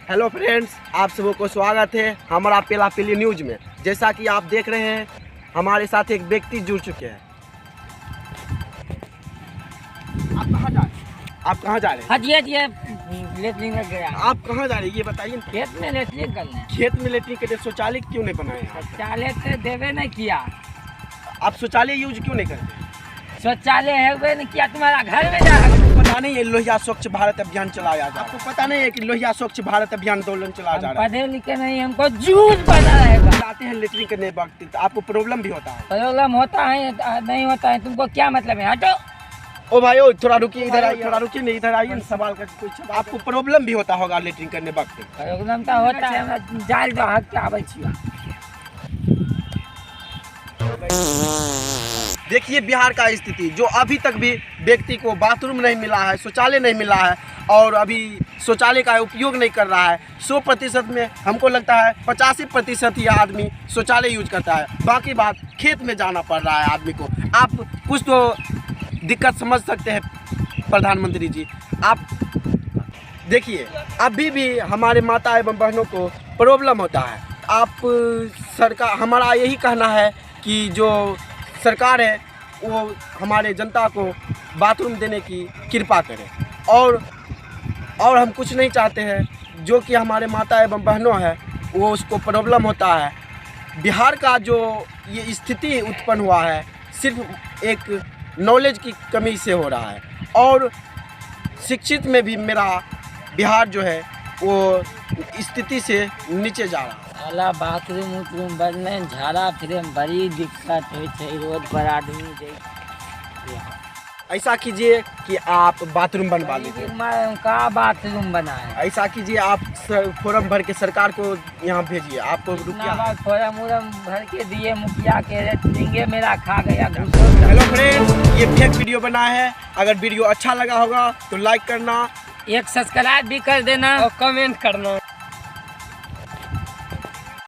Hello friends, आप सबों को स्वागत है हमारा पेला पेली न्यूज में। जैसा कि आप देख रहे हैं, हमारे साथ एक व्यक्ति जुड़ चुके हैं। आप कहाँ जा रहे हैं? आप कहाँ जा रहे हैं? हाँ जी लेटरिन लग गया। आप कहाँ जा रहे हैं ये बताइए ना। खेत में लेटरिन करना। खेत में लेटरिन के लिए शौचालय क्यों नहीं बनाए हैं? शौचालय से देवे नहीं किया। आप शौचालय यूज क्यों नहीं करते? शौचालय है वे नहीं किया, तुम्हारा घर में जा। पता नहीं है लोहिया स्वच्छ भारत अभियान चलाया जा रहा है। आपको पता नहीं है कि लोहिया स्वच्छ भारत अभियान आंदोलन चलाया जा रहा है? पढ़े लिखे नहीं, हमको जूझ बना रहेगा। आते हैं लेटरिन करने वक्त तो आपको प्रॉब्लम भी होता है? प्रॉब्लम होता है नहीं होता है, तुमको क्या मतलब है? हटो। ओ भाई ओ, थोड़ा रुकिए, इधर आइए, थोड़ा रुकिए नहीं, इधर आइए। सवाल का कुछ आपको प्रॉब्लम भी होता होगा लेटरिन करने वक्त? प्रॉब्लम तो होता है, हमरा जाल जो हक के आबै छियै। देखिए बिहार का स्थिति, जो अभी तक भी व्यक्ति को बाथरूम नहीं मिला है, शौचालय नहीं मिला है और अभी शौचालय का उपयोग नहीं कर रहा है। 100% में हमको लगता है 85% ही आदमी शौचालय यूज करता है, बाकी बात खेत में जाना पड़ रहा है आदमी को। आप कुछ तो दिक्कत समझ सकते हैं प्रधानमंत्री जी। आप देखिए अभी भी हमारे माता एवं बहनों को प्रॉब्लम होता है। आप सरकार, हमारा यही कहना है कि जो सरकार है वो हमारे जनता को बाथरूम देने की कृपा करे और हम कुछ नहीं चाहते हैं। जो कि हमारे माता एवं बहनों है वो उसको प्रॉब्लम होता है। बिहार का जो ये स्थिति उत्पन्न हुआ है सिर्फ एक नॉलेज की कमी से हो रहा है और शिक्षित में भी मेरा बिहार जो है वो स्थिति से नीचे जा रहा है। साला बाथरूम उथरूम बनने झाड़ा फिरे में बड़ी दिक्कत है रोड पर आदमी। ऐसा कीजिए कि आप बाथरूम बनवा लीजिए। का बाथरूम बना है? ऐसा कीजिए आप फॉर्म भर के सरकार को यहाँ भेजिए। आपको रुपया फॉर्म उर्म भर के दिए, मुखिया के रेटिंगे मेरा खा गया। हेलो फ्रेंड्स, ये फेक वीडियो बना है। अगर वीडियो अच्छा लगा होगा तो लाइक करना, एक सब्सक्राइब भी कर देना और कमेंट करना।